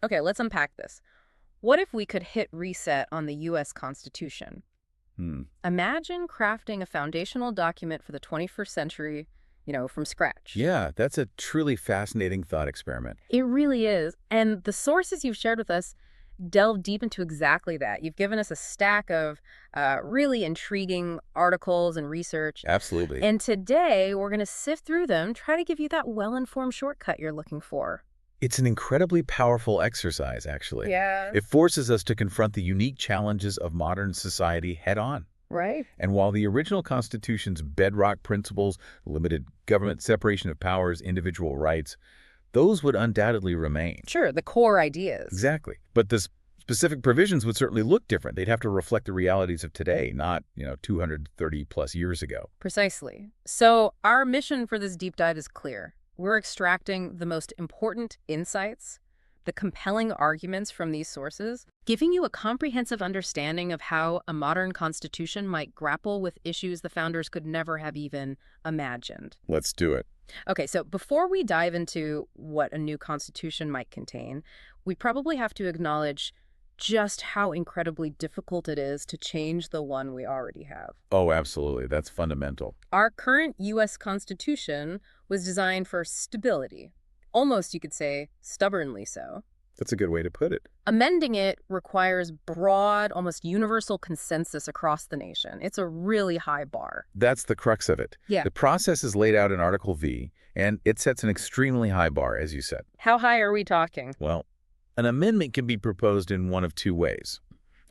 Okay, let's unpack this. What if we could hit reset on the U.S. Constitution? Hmm. Imagine crafting a foundational document for the 21st century, from scratch. Yeah, that's a truly fascinating thought experiment. It really is. And the sources you've shared with us delve deep into exactly that. You've given us a stack of really intriguing articles and research. Absolutely. And today, we're going to sift through them, try to give you that well-informed shortcut you're looking for. It's an incredibly powerful exercise, actually. Yeah. It forces us to confront the unique challenges of modern society head-on. Right. And while the original Constitution's bedrock principles, limited government separation of powers, individual rights, those would undoubtedly remain. Sure, the core ideas. Exactly. But the specific provisions would certainly look different. They'd have to reflect the realities of today, not, 230 plus years ago. Precisely. So our mission for this deep dive is clear. We're extracting the most important insights, the compelling arguments from these sources, giving you a comprehensive understanding of how a modern constitution might grapple with issues the founders could never have even imagined. Let's do it. Okay, so before we dive into what a new constitution might contain, we probably have to acknowledge just how incredibly difficult it is to change the one we already have. Oh, absolutely. That's fundamental. Our current U.S. Constitution was designed for stability. Almost, you could say, stubbornly so. That's a good way to put it. Amending it requires broad, almost universal consensus across the nation. It's a really high bar. That's the crux of it. Yeah. The process is laid out in Article V, and it sets an extremely high bar, as you said. How high are we talking? Well, an amendment can be proposed in one of two ways,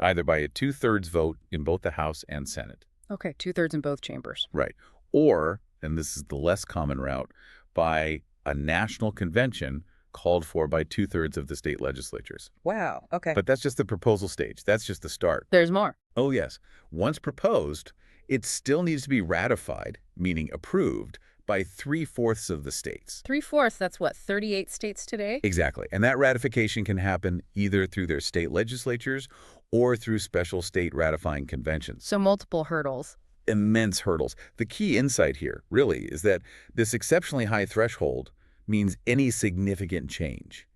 either by a two-thirds vote in both the House and Senate. Okay, 2/3 in both chambers. Right. Or, and this is the less common route, by a national convention called for by two-thirds of the state legislatures. Wow, okay. But that's just the proposal stage. That's just the start. There's more. Oh, yes. Once proposed, it still needs to be ratified, meaning approved, by 3/4 of the states. 3/4, that's what, 38 states today? Exactly. And that ratification can happen either through their state legislatures or through special state ratifying conventions. So multiple hurdles. Immense hurdles. The key insight here, really, is that this exceptionally high threshold means any significant change,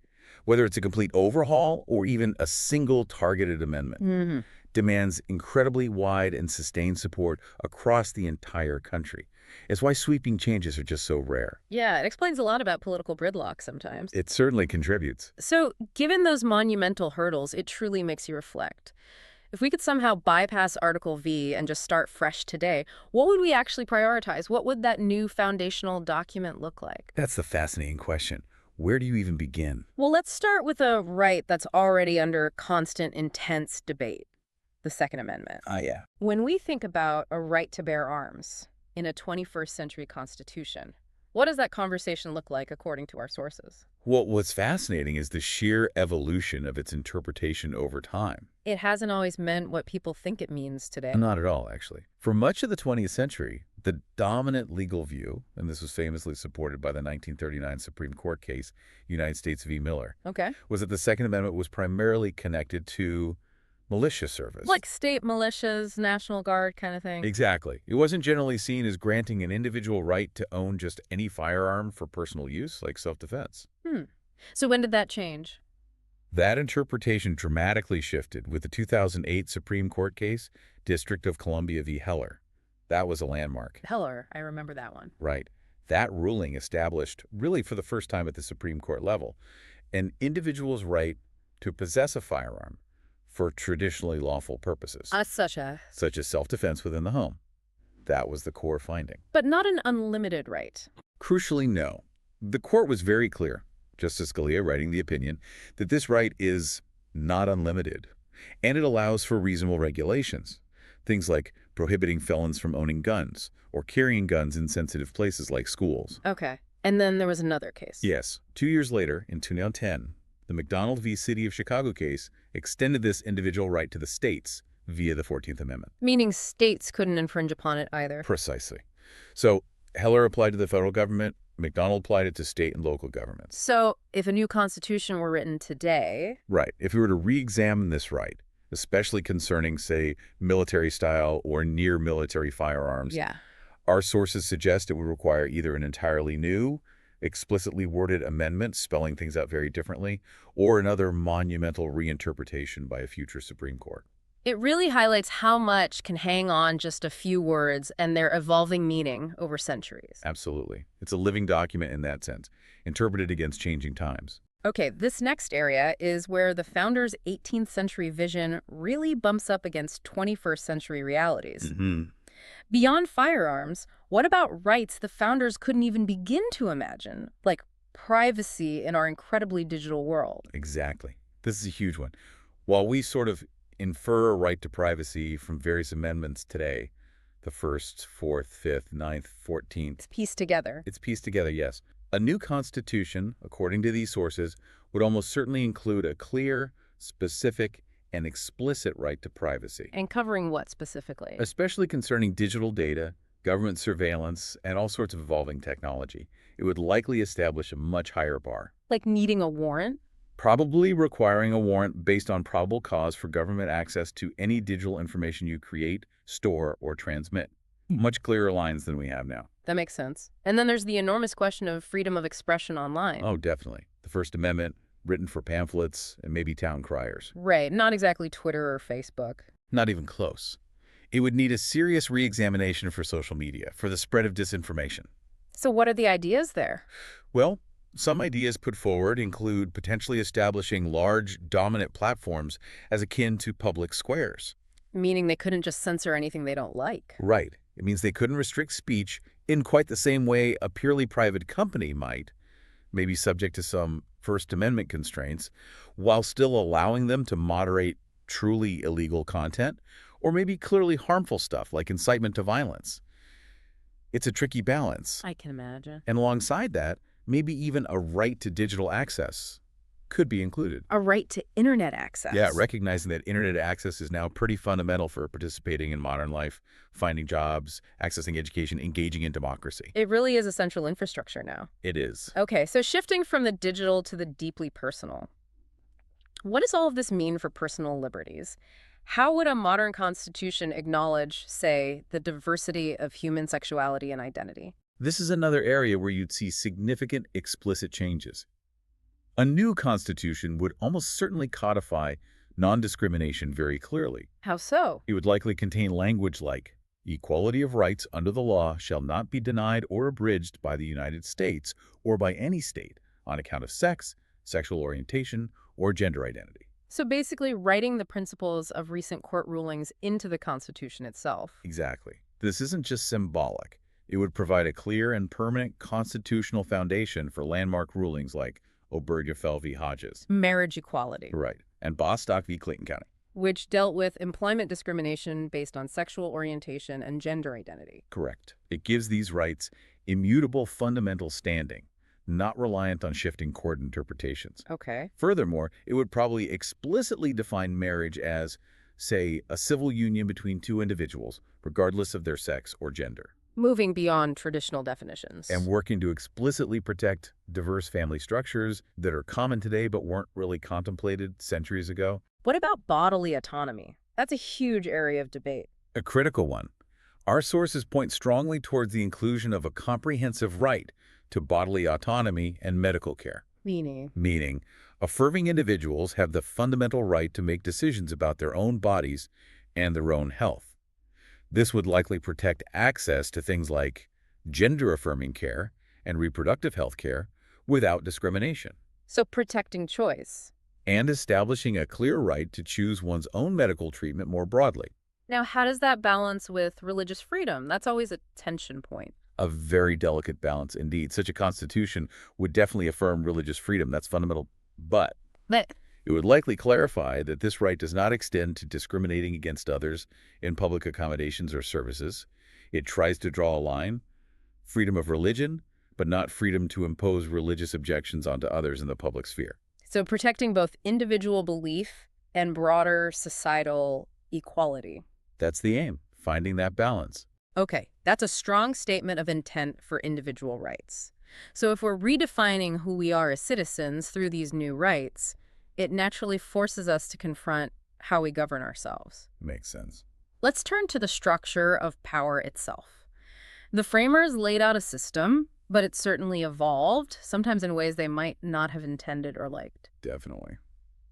whether it's a complete overhaul or even a single targeted amendment, demands incredibly wide and sustained support across the entire country. It's why sweeping changes are just so rare. Yeah, it explains a lot about political gridlock sometimes. It certainly contributes. So, given those monumental hurdles, it truly makes you reflect. If we could somehow bypass Article V and just start fresh today, what would we actually prioritize? What would that new foundational document look like? That's the fascinating question. Where do you even begin? Well, let's start with a right that's already under constant, intense debate, the Second Amendment. Yeah. When we think about a right to bear arms in a 21st century constitution, what does that conversation look like according to our sources? Well, what's fascinating is the sheer evolution of its interpretation over time. It hasn't always meant what people think it means today. Not at all, actually. For much of the 20th century, the dominant legal view, and this was famously supported by the 1939 Supreme Court case, United States v. Miller, Okay. was that the Second Amendment was primarily connected to militia service. Like state militias, National Guard kind of thing. Exactly. It wasn't generally seen as granting an individual right to own just any firearm for personal use, like self-defense. So when did that change? That interpretation dramatically shifted with the 2008 Supreme Court case, District of Columbia v. Heller. That was a landmark. Heller, I remember that one. Right. That ruling established, really for the first time at the Supreme Court level, an individual's right to possess a firearm for traditionally lawful purposes, Such as self-defense within the home. That was the core finding. but not an unlimited right. Crucially, no. The court was very clear, Justice Scalia writing the opinion, that this right is not unlimited, and it allows for reasonable regulations, things like prohibiting felons from owning guns or carrying guns in sensitive places like schools. Okay. And then there was another case. Yes, 2 years later, in 2010, the McDonald v. City of Chicago case extended this individual right to the states via the 14th Amendment. Meaning states couldn't infringe upon it either. Precisely. So Heller applied to the federal government, McDonald applied it to state and local governments. So if a new constitution were written today... Right. If we were to re-examine this right, especially concerning, say, military-style or near-military firearms, Yeah. our sources suggest it would require either an entirely new, explicitly worded amendment spelling things out very differently, or another monumental reinterpretation by a future Supreme Court. It really highlights how much can hang on just a few words and their evolving meaning over centuries. Absolutely. It's a living document in that sense, interpreted against changing times. Okay, this next area is where the founders' 18th century vision really bumps up against 21st century realities. Beyond firearms, what about rights the founders couldn't even begin to imagine, like privacy in our incredibly digital world? Exactly. This is a huge one. While we sort of infer a right to privacy from various amendments today, the 1st, 4th, 5th, 9th, 14th, It's pieced together. it's pieced together, yes. A new constitution, according to these sources, would almost certainly include a clear, specific, and explicit right to privacy, And covering what specifically? especially concerning digital data, government surveillance, and all sorts of evolving technology. It would likely establish a much higher bar, Like needing a warrant? probably requiring a warrant based on probable cause for government access to any digital information you create, store, or transmit. Much clearer lines than we have now. That makes sense. And then there's the enormous question of freedom of expression online. Oh, definitely. The First Amendment, written for pamphlets and maybe town criers. Right, not exactly Twitter or Facebook. Not even close. It would need a serious re-examination for social media, for the spread of disinformation. So what are the ideas there? Well, some ideas put forward include potentially establishing large, dominant platforms as akin to public squares. Meaning they couldn't just censor anything they don't like. Right. It means they couldn't restrict speech in quite the same way a purely private company might, maybe subject to some First Amendment constraints, while still allowing them to moderate truly illegal content, or maybe clearly harmful stuff like incitement to violence. It's a tricky balance. I can imagine. And alongside that, maybe even a right to digital access could be included. A right to internet access. Yeah, recognizing that internet access is now pretty fundamental for participating in modern life, finding jobs, accessing education, engaging in democracy. It really is essential infrastructure now. It is. Okay, so shifting from the digital to the deeply personal. What does all of this mean for personal liberties? How would a modern constitution acknowledge, say, the diversity of human sexuality and identity? This is another area where you'd see significant explicit changes. A new constitution would almost certainly codify non-discrimination very clearly. How so? It would likely contain language like, equality of rights under the law shall not be denied or abridged by the United States or by any state on account of sex, sexual orientation, or gender identity. So basically writing the principles of recent court rulings into the Constitution itself. Exactly. This isn't just symbolic. It would provide a clear and permanent constitutional foundation for landmark rulings like Obergefell v. Hodges. Marriage equality, Right. And Bostock v. Clayton County. which dealt with employment discrimination based on sexual orientation and gender identity. Correct. It gives these rights immutable fundamental standing, not reliant on shifting court interpretations. Okay. Furthermore, it would probably explicitly define marriage as, say, a civil union between two individuals, regardless of their sex or gender, Moving beyond traditional definitions. and working to explicitly protect diverse family structures that are common today but weren't really contemplated centuries ago. What about bodily autonomy? That's a huge area of debate. A critical one. Our sources point strongly towards the inclusion of a comprehensive right to bodily autonomy and medical care, meaning affirming individuals have the fundamental right to make decisions about their own bodies and their own health. This would likely protect access to things like gender-affirming care and reproductive health care without discrimination, So protecting choice. and establishing a clear right to choose one's own medical treatment more broadly. Now, how does that balance with religious freedom? That's always a tension point. A very delicate balance indeed. Such a constitution would definitely affirm religious freedom. That's fundamental. But But it would likely clarify that this right does not extend to discriminating against others in public accommodations or services. It tries to draw a line, freedom of religion, but not freedom to impose religious objections onto others in the public sphere. so protecting both individual belief and broader societal equality. That's the aim, finding that balance. Okay, that's a strong statement of intent for individual rights. So if we're redefining who we are as citizens through these new rights, it naturally forces us to confront how we govern ourselves. Makes sense. Let's turn to the structure of power itself. The framers laid out a system, But it's certainly evolved, sometimes in ways they might not have intended or liked. Definitely.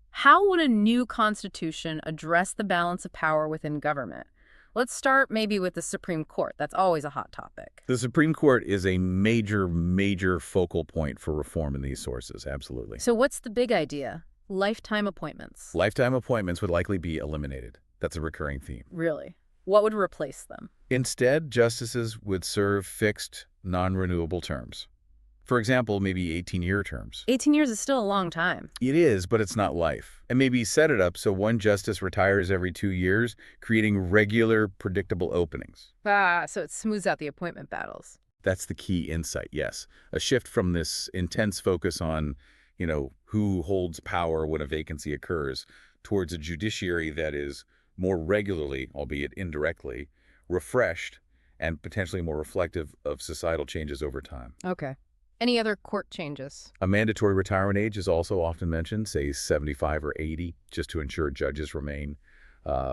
How would a new constitution address the balance of power within government? Let's start maybe with the Supreme Court. That's always a hot topic. The Supreme Court is a major, major focal point for reform in these sources, absolutely. So what's the big idea? Lifetime appointments. Lifetime appointments would likely be eliminated. That's a recurring theme. Really? What would replace them? Instead, justices would serve fixed, non-renewable terms. For example, maybe 18-year terms. 18 years is still a long time. It is, but it's not life. And maybe set it up so one justice retires every 2 years, creating regular, predictable openings. So it smooths out the appointment battles. That's the key insight, yes. A shift from this intense focus on, who holds power when a vacancy occurs, towards a judiciary that is more regularly, albeit indirectly, refreshed and potentially more reflective of societal changes over time. Okay. Any other court changes? A mandatory retirement age is also often mentioned, say 75 or 80, just to ensure judges remain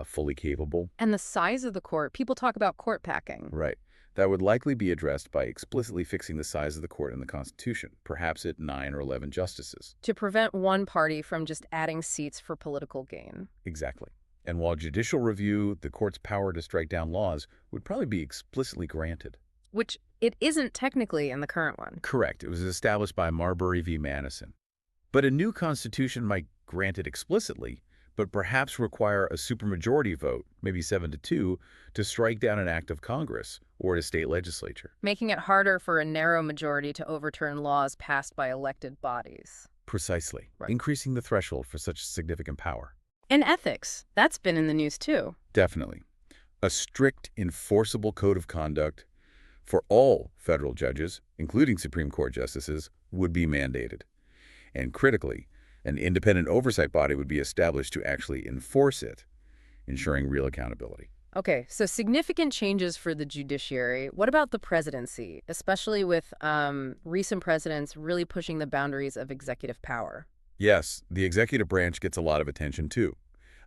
fully capable. And the size of the court. People talk about court packing. Right. That would likely be addressed by explicitly fixing the size of the court in the Constitution, perhaps at 9 or 11 justices. To prevent one party from just adding seats for political gain. Exactly. And while judicial review, the court's power to strike down laws, would probably be explicitly granted. Which it isn't technically in the current one. Correct. It was established by Marbury v. Madison. But a new constitution might grant it explicitly, but perhaps require a supermajority vote, maybe 7-2, to strike down an act of Congress or a state legislature. Making it harder for a narrow majority to overturn laws passed by elected bodies. Precisely. Right. Increasing the threshold for such significant power. And ethics. That's been in the news too. Definitely. A strict, enforceable code of conduct for all federal judges, including Supreme Court justices, would be mandated. And critically, an independent oversight body would be established to actually enforce it, ensuring real accountability. Okay, so significant changes for the judiciary. What about the presidency, especially with recent presidents really pushing the boundaries of executive power? Yes, the executive branch gets a lot of attention too.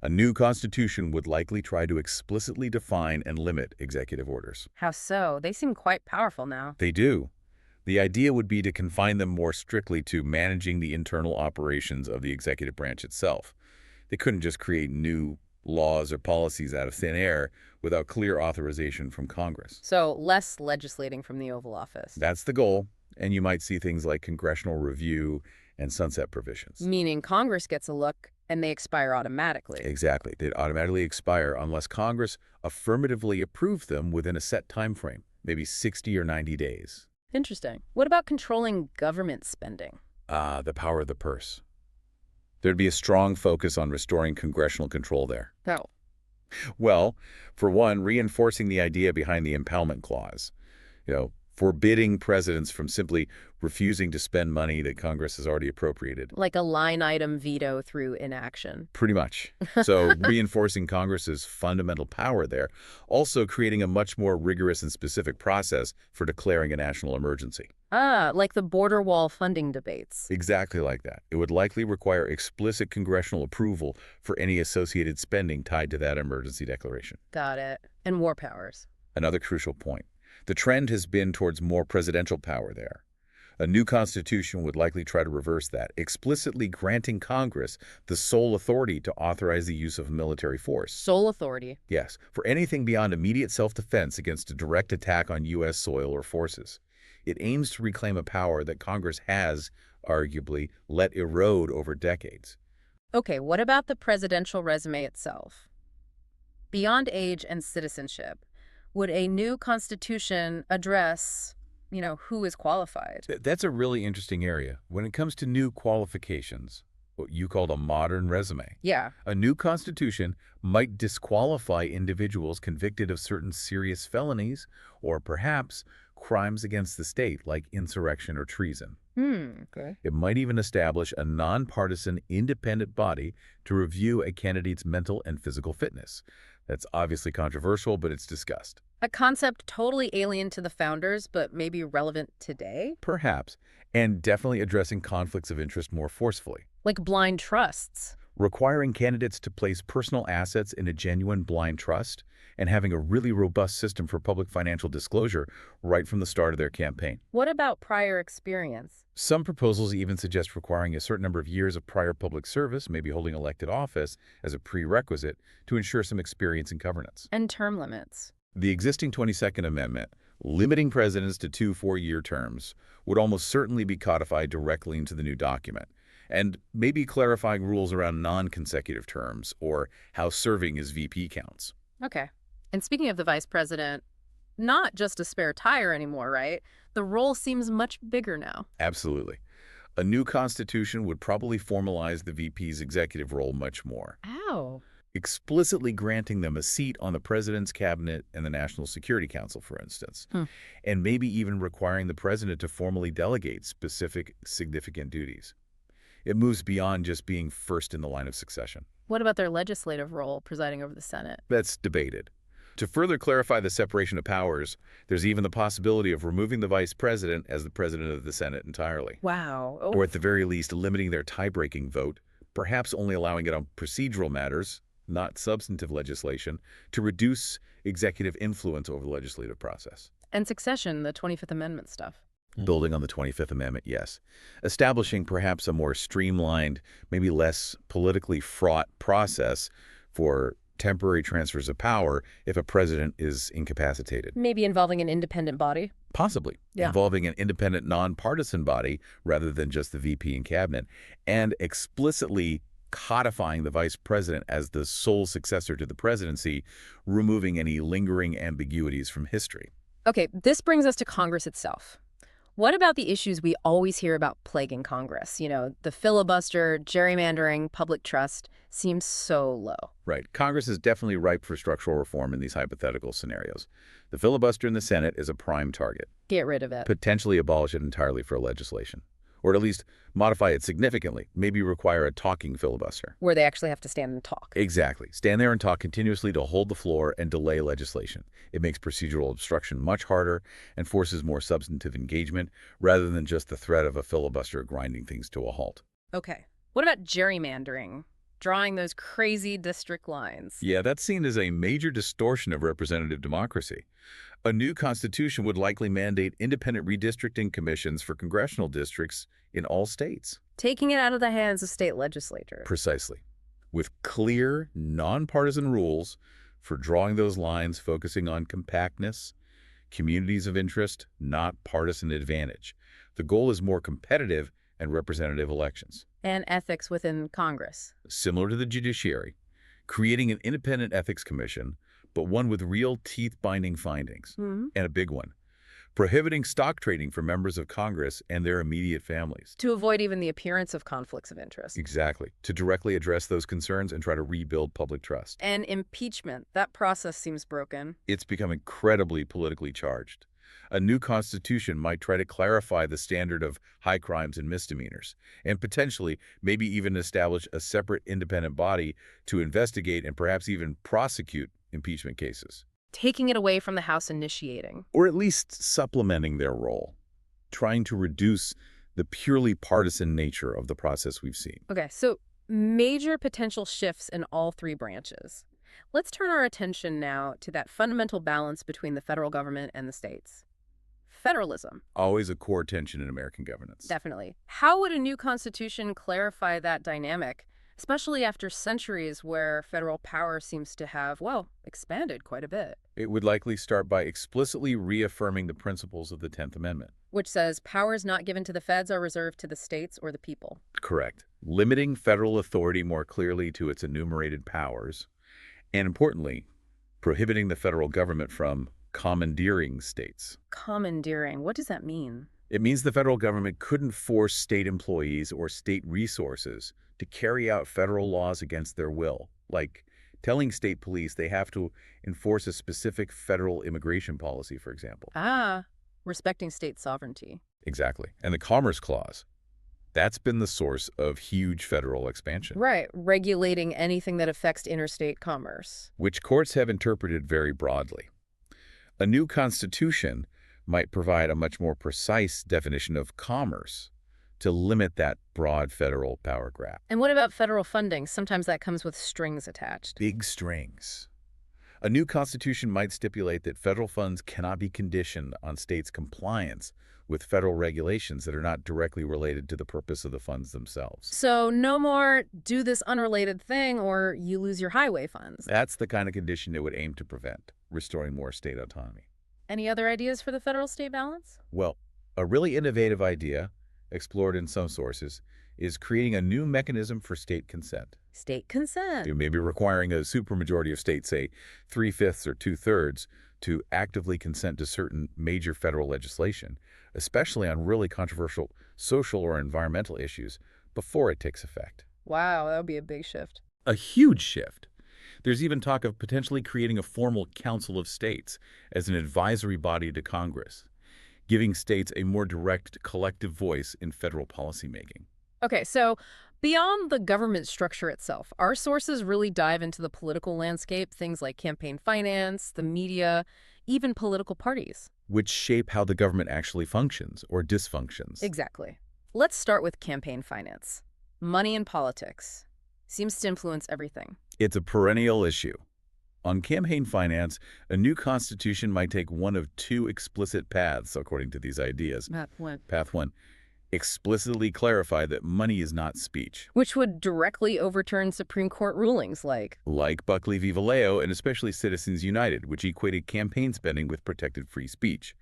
A new constitution would likely try to explicitly define and limit executive orders. How so? They seem quite powerful now. They do. The idea would be to confine them more strictly to managing the internal operations of the executive branch itself. They couldn't just create new laws or policies out of thin air without clear authorization from Congress. So less legislating from the Oval Office. That's the goal, and you might see things like congressional review and sunset provisions. Meaning Congress gets a look and they expire automatically. Exactly. They'd automatically expire unless Congress affirmatively approved them within a set time frame, maybe 60 or 90 days. Interesting. What about controlling government spending? The power of the purse. There'd be a strong focus on restoring congressional control there. How? Well, for one, reinforcing the idea behind the impoundment clause. Forbidding presidents from simply refusing to spend money that Congress has already appropriated. Like a line item veto through inaction. Pretty much. So reinforcing Congress's fundamental power there, also creating a much more rigorous and specific process for declaring a national emergency. Like the border wall funding debates. Exactly like that. It would likely require explicit congressional approval for any associated spending tied to that emergency declaration. Got it. And war powers. Another crucial point. The trend has been towards more presidential power there. A new constitution would likely try to reverse that, explicitly granting Congress the sole authority to authorize the use of military force. Sole authority. Yes, for anything beyond immediate self-defense against a direct attack on U.S. soil or forces. It aims to reclaim a power that Congress has, arguably, let erode over decades. Okay, what about the presidential resume itself? Beyond age and citizenship, would a new constitution address, who is qualified? That's a really interesting area. When it comes to new qualifications, what you called a modern resume. Yeah. A new constitution might disqualify individuals convicted of certain serious felonies or perhaps crimes against the state like insurrection or treason. Okay. It might even establish a nonpartisan independent body to review a candidate's mental and physical fitness. That's obviously controversial, but it's discussed. A concept totally alien to the founders, but maybe relevant today? Perhaps, and definitely addressing conflicts of interest more forcefully. Like blind trusts. requiring candidates to place personal assets in a genuine blind trust, and having a really robust system for public financial disclosure right from the start of their campaign. What about prior experience? Some proposals even suggest requiring a certain number of years of prior public service, maybe holding elected office, as a prerequisite to ensure some experience in governance. And term limits. The existing 22nd Amendment, limiting presidents to 2 4-year terms, would almost certainly be codified directly into the new document, and maybe clarifying rules around non-consecutive terms or how serving as VP counts. Okay. And speaking of the vice president, not just a spare tire anymore, right? The role seems much bigger now. Absolutely. A new constitution would probably formalize the VP's executive role much more, Ow. explicitly granting them a seat on the president's cabinet and the National Security Council, for instance, and maybe even requiring the president to formally delegate specific significant duties. It moves beyond just being first in the line of succession. What about their legislative role presiding over the Senate? That's debated. To further clarify the separation of powers, there's even the possibility of removing the vice president as the president of the Senate entirely. Wow. Or at the very least, limiting their tie-breaking vote, perhaps only allowing it on procedural matters, not substantive legislation, to reduce executive influence over the legislative process. And succession, the 25th Amendment stuff. Building on the 25th Amendment, yes. Establishing perhaps a more streamlined, maybe less politically fraught process for temporary transfers of power if a president is incapacitated. Maybe involving an independent body. Possibly. Yeah. Involving an independent, nonpartisan body rather than just the VP and cabinet, and explicitly codifying the vice president as the sole successor to the presidency, removing any lingering ambiguities from history. Okay, this brings us to Congress itself. What about the issues we always hear about plaguing Congress? You know, the filibuster, gerrymandering, public trust seems so low. Right. Congress is definitely ripe for structural reform in these hypothetical scenarios. The filibuster in the Senate is a prime target. Get rid of it. Potentially abolish it entirely for legislation. Or at least modify it significantly, maybe require a talking filibuster. Where they actually have to stand and talk. Exactly. Stand there and talk continuously to hold the floor and delay legislation. It makes procedural obstruction much harder and forces more substantive engagement rather than just the threat of a filibuster grinding things to a halt. Okay. What about gerrymandering? Drawing those crazy district lines. Yeah, that's seen as a major distortion of representative democracy. A new constitution would likely mandate independent redistricting commissions for congressional districts in all states. Taking it out of the hands of state legislatures. Precisely. With clear, nonpartisan rules for drawing those lines, focusing on compactness, communities of interest, not partisan advantage. The goal is more competitive and representative elections. And ethics within Congress. Similar to the judiciary, creating an independent ethics commission, but one with real teeth-binding findings. And a big one, prohibiting stock trading for members of Congress and their immediate families. To avoid even the appearance of conflicts of interest. Exactly. To directly address those concerns and try to rebuild public trust. And impeachment. That process seems broken. It's become incredibly politically charged. A new constitution might try to clarify the standard of high crimes and misdemeanors, and potentially maybe even establish a separate independent body to investigate and perhaps even prosecute impeachment cases. Taking it away from the House initiating. Or at least supplementing their role, trying to reduce the purely partisan nature of the process we've seen. Okay, so major potential shifts in all three branches. Let's turn our attention now to that fundamental balance between the federal government and the states. Federalism. Always a core tension in American governance. Definitely. How would a new constitution clarify that dynamic, especially after centuries where federal power seems to have, well, expanded quite a bit? It would likely start by explicitly reaffirming the principles of the 10th Amendment. Which says powers not given to the feds are reserved to the states or the people. Correct. Limiting federal authority more clearly to its enumerated powers, and importantly, prohibiting the federal government from commandeering states. Commandeering. What does that mean? It means the federal government couldn't force state employees or state resources to carry out federal laws against their will, like telling state police they have to enforce a specific federal immigration policy, for example. Respecting state sovereignty. Exactly. And the Commerce Clause, that's been the source of huge federal expansion. Right. Regulating anything that affects interstate commerce. Which courts have interpreted very broadly. A new constitution might provide a much more precise definition of commerce, to limit that broad federal power grab. And what about federal funding? Sometimes that comes with strings attached. Big strings. A new constitution might stipulate that federal funds cannot be conditioned on states' compliance with federal regulations that are not directly related to the purpose of the funds themselves. So no more do this unrelated thing or you lose your highway funds. That's the kind of condition it would aim to prevent, restoring more state autonomy. Any other ideas for the federal-state balance? Well, a really innovative idea, explored in some sources, is creating a new mechanism for state consent. State consent. Maybe requiring a supermajority of states, say 3/5 or 2/3, to actively consent to certain major federal legislation, especially on really controversial social or environmental issues, before it takes effect. Wow, that would be a big shift. A huge shift. There's even talk of potentially creating a formal Council of States as an advisory body to Congress, giving states a more direct collective voice in federal policymaking. Okay, so beyond the government structure itself, our sources really dive into the political landscape, things like campaign finance, the media, even political parties. Which shape how the government actually functions or dysfunctions. Exactly. Let's start with campaign finance. Money in politics seems to influence everything. It's a perennial issue. On campaign finance, a new constitution might take one of two explicit paths, according to these ideas. Path one, explicitly clarify that money is not speech. Which would directly overturn Supreme Court rulings like Buckley v. Vallejo and especially Citizens United, which equated campaign spending with protected free speech.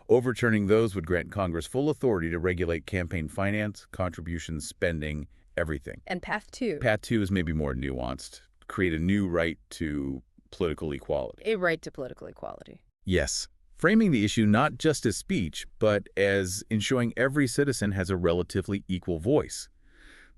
Overturning those would grant Congress full authority to regulate campaign finance, contributions, spending, everything. And path two. Path two is maybe more nuanced. Create a new right to political equality. A right to political equality. Yes. Framing the issue not just as speech, but as ensuring every citizen has a relatively equal voice.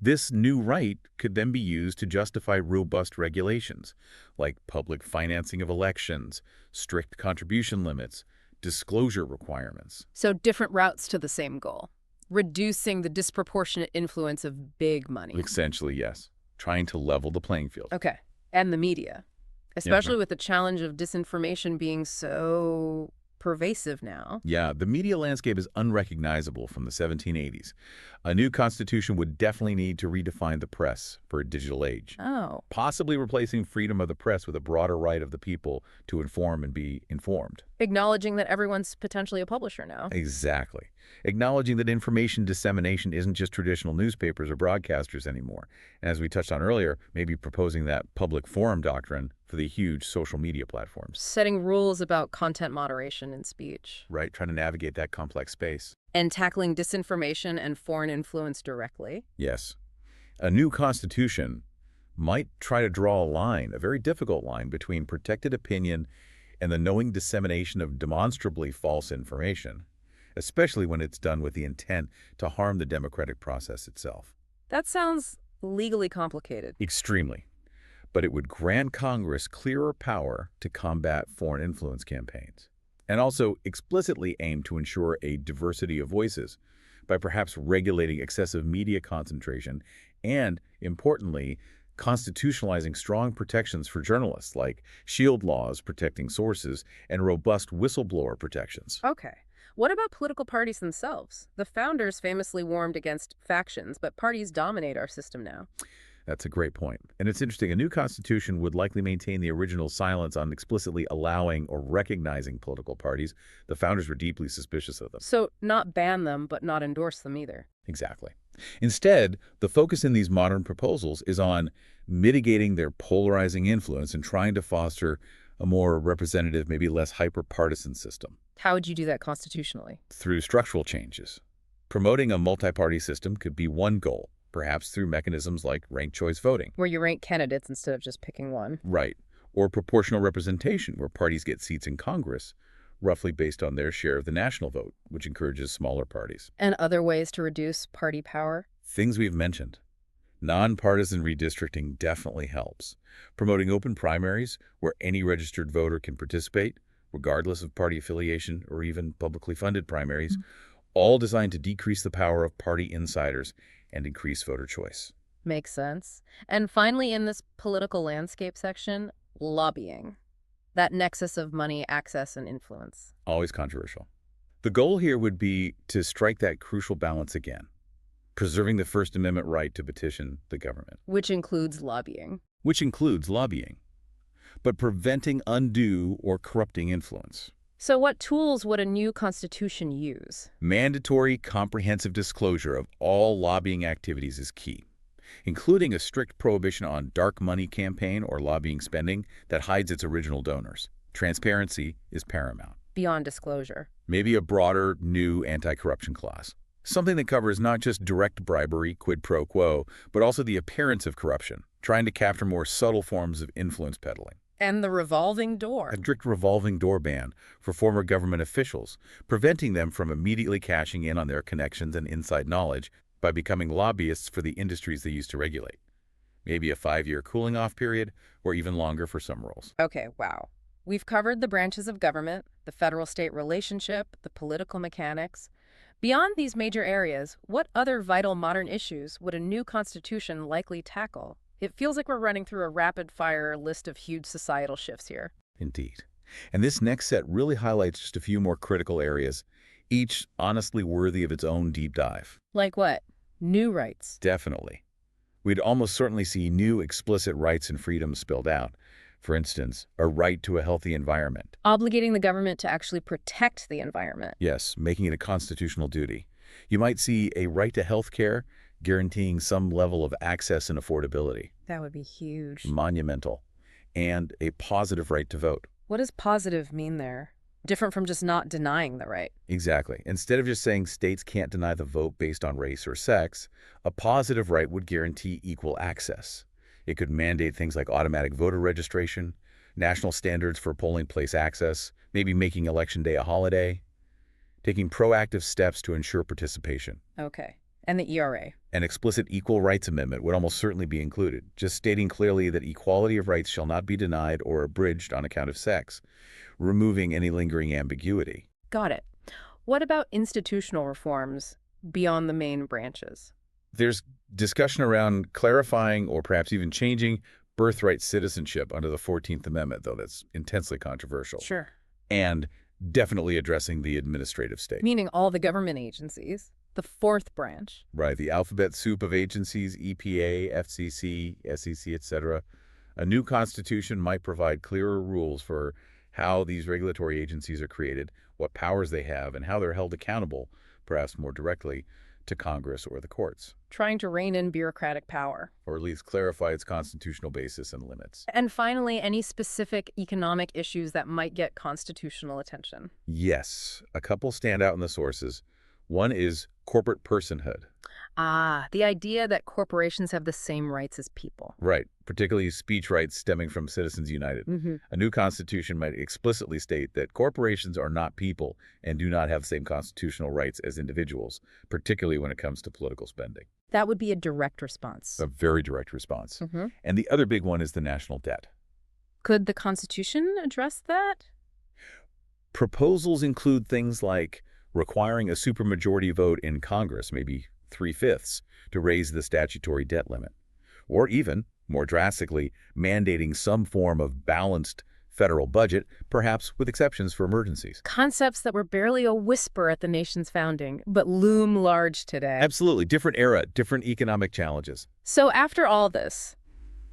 This new right could then be used to justify robust regulations, like public financing of elections, strict contribution limits, disclosure requirements. So different routes to the same goal. Reducing the disproportionate influence of big money. Essentially, yes. Trying to level the playing field. Okay. And the media. Especially with the challenge of disinformation being so pervasive now. Yeah, the media landscape is unrecognizable from the 1780s. A new constitution would definitely need to redefine the press for a digital age. Oh. Possibly replacing freedom of the press with a broader right of the people to inform and be informed. Acknowledging that everyone's potentially a publisher now. Exactly. Acknowledging that information dissemination isn't just traditional newspapers or broadcasters anymore. And as we touched on earlier, maybe proposing that public forum doctrine for the huge social media platforms. Setting rules about content moderation in speech. Right, trying to navigate that complex space. And tackling disinformation and foreign influence directly. Yes. A new constitution might try to draw a line, a very difficult line, between protected opinion and the knowing dissemination of demonstrably false information, especially when it's done with the intent to harm the democratic process itself. That sounds legally complicated. Extremely. But it would grant Congress clearer power to combat foreign influence campaigns, and also explicitly aim to ensure a diversity of voices by perhaps regulating excessive media concentration and, importantly, constitutionalizing strong protections for journalists, like shield laws protecting sources and robust whistleblower protections. Okay. What about political parties themselves? The founders famously warned against factions, but parties dominate our system now. That's a great point. And it's interesting, a new constitution would likely maintain the original silence on explicitly allowing or recognizing political parties. The founders were deeply suspicious of them. So not ban them, but not endorse them either. Exactly. Instead, the focus in these modern proposals is on mitigating their polarizing influence and trying to foster a more representative, maybe less hyper-partisan system. How would you do that constitutionally? Through structural changes. Promoting a multi-party system could be one goal, perhaps through mechanisms like ranked choice voting. Where you rank candidates instead of just picking one. Right. Or proportional representation, where parties get seats in Congress, roughly based on their share of the national vote, which encourages smaller parties. And other ways to reduce party power? Things we've mentioned. Nonpartisan redistricting definitely helps. Promoting open primaries, where any registered voter can participate, regardless of party affiliation or even publicly funded primaries, all designed to decrease the power of party insiders and increase voter choice. Makes sense. And finally, in this political landscape section, lobbying. That nexus of money, access, and influence. Always controversial. The goal here would be to strike that crucial balance again. preserving the First Amendment right to petition the government, Which includes lobbying. which includes lobbying, but preventing undue or corrupting influence. So what tools would a new constitution use? Mandatory comprehensive disclosure of all lobbying activities is key, including a strict prohibition on dark money campaign or lobbying spending that hides its original donors. Transparency is paramount. Beyond disclosure. Maybe a broader, new anti-corruption clause. Something that covers not just direct bribery, quid pro quo, but also the appearance of corruption, trying to capture more subtle forms of influence peddling. And the revolving door. A strict revolving door ban for former government officials, preventing them from immediately cashing in on their connections and inside knowledge by becoming lobbyists for the industries they used to regulate. Maybe a 5-year cooling-off period, or even longer for some roles. Okay, wow. We've covered the branches of government, the federal-state relationship, the political mechanics. Beyond these major areas, what other vital modern issues would a new constitution likely tackle? It feels like we're running through a rapid-fire list of huge societal shifts here. Indeed. And this next set really highlights just a few more critical areas, each honestly worthy of its own deep dive. Like what? New rights. Definitely. We'd almost certainly see new explicit rights and freedoms spelled out. For instance, a right to a healthy environment. Obligating the government to actually protect the environment. Yes, making it a constitutional duty. You might see a right to health care, guaranteeing some level of access and affordability. That would be huge. Monumental. And a positive right to vote. What does positive mean there? Different from just not denying the right. Exactly. Instead of just saying states can't deny the vote based on race or sex, a positive right would guarantee equal access. It could mandate things like automatic voter registration, national standards for polling place access, maybe making Election Day a holiday, taking proactive steps to ensure participation. Okay. And the ERA. An explicit equal rights amendment would almost certainly be included, just stating clearly that equality of rights shall not be denied or abridged on account of sex, removing any lingering ambiguity. Got it. What about institutional reforms beyond the main branches? There's discussion around clarifying or perhaps even changing birthright citizenship under the 14th Amendment, though that's intensely controversial. Sure. And definitely addressing the administrative state. Meaning all the government agencies. The fourth branch. Right, the alphabet soup of agencies, EPA, FCC, SEC, etc. A new constitution might provide clearer rules for how these regulatory agencies are created, what powers they have, and how they're held accountable, perhaps more directly, to Congress or the courts. Trying to rein in bureaucratic power. Or at least clarify its constitutional basis and limits. And finally, any specific economic issues that might get constitutional attention. Yes, a couple stand out in the sources. One is corporate personhood. Ah, the idea that corporations have the same rights as people. Right, particularly speech rights stemming from Citizens United. A new constitution might explicitly state that corporations are not people and do not have the same constitutional rights as individuals, particularly when it comes to political spending. That would be a direct response. A very direct response. And the other big one is the national debt. Could the Constitution address that? Proposals include things like requiring a supermajority vote in Congress, maybe 3/5, to raise the statutory debt limit. Or even, more drastically, mandating some form of balanced federal budget, perhaps with exceptions for emergencies. Concepts that were barely a whisper at the nation's founding, but loom large today. Absolutely. Different era, different economic challenges. So after all this,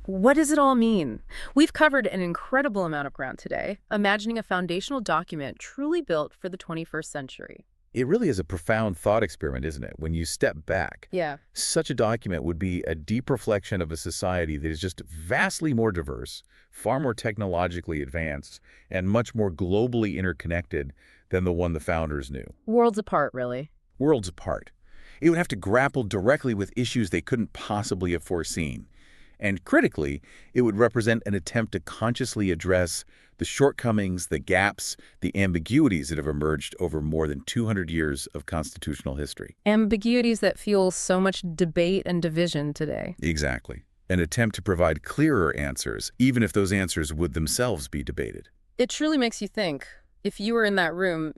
what does it all mean? We've covered an incredible amount of ground today, imagining a foundational document truly built for the 21st century. It really is a profound thought experiment, isn't it? When you step back, Yeah. such a document would be a deep reflection of a society that is just vastly more diverse, far more technologically advanced, and much more globally interconnected than the one the founders knew. Worlds apart, really. Worlds apart. It would have to grapple directly with issues they couldn't possibly have foreseen. And critically, it would represent an attempt to consciously address the shortcomings, the gaps, the ambiguities that have emerged over more than 200 years of constitutional history. Ambiguities that fuel so much debate and division today. Exactly. An attempt to provide clearer answers, even if those answers would themselves be debated. It truly makes you think. If you were in that room,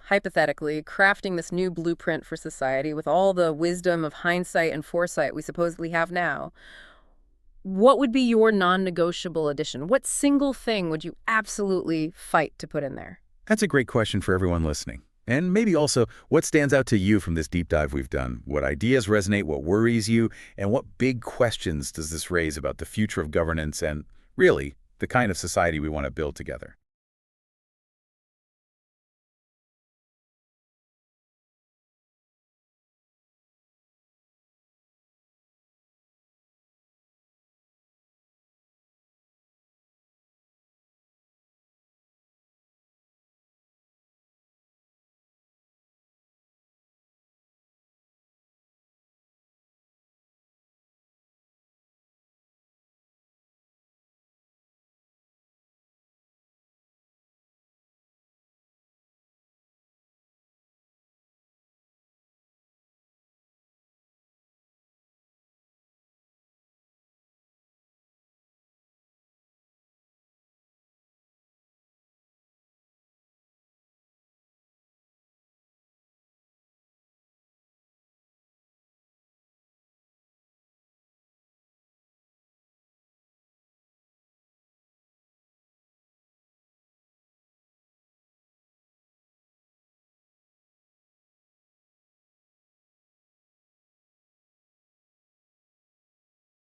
hypothetically, crafting this new blueprint for society with all the wisdom of hindsight and foresight we supposedly have now, what would be your non-negotiable addition? What single thing would you absolutely fight to put in there? That's a great question for everyone listening. And maybe also, what stands out to you from this deep dive we've done? What ideas resonate, what worries you, and what big questions does this raise about the future of governance and, really, the kind of society we want to build together?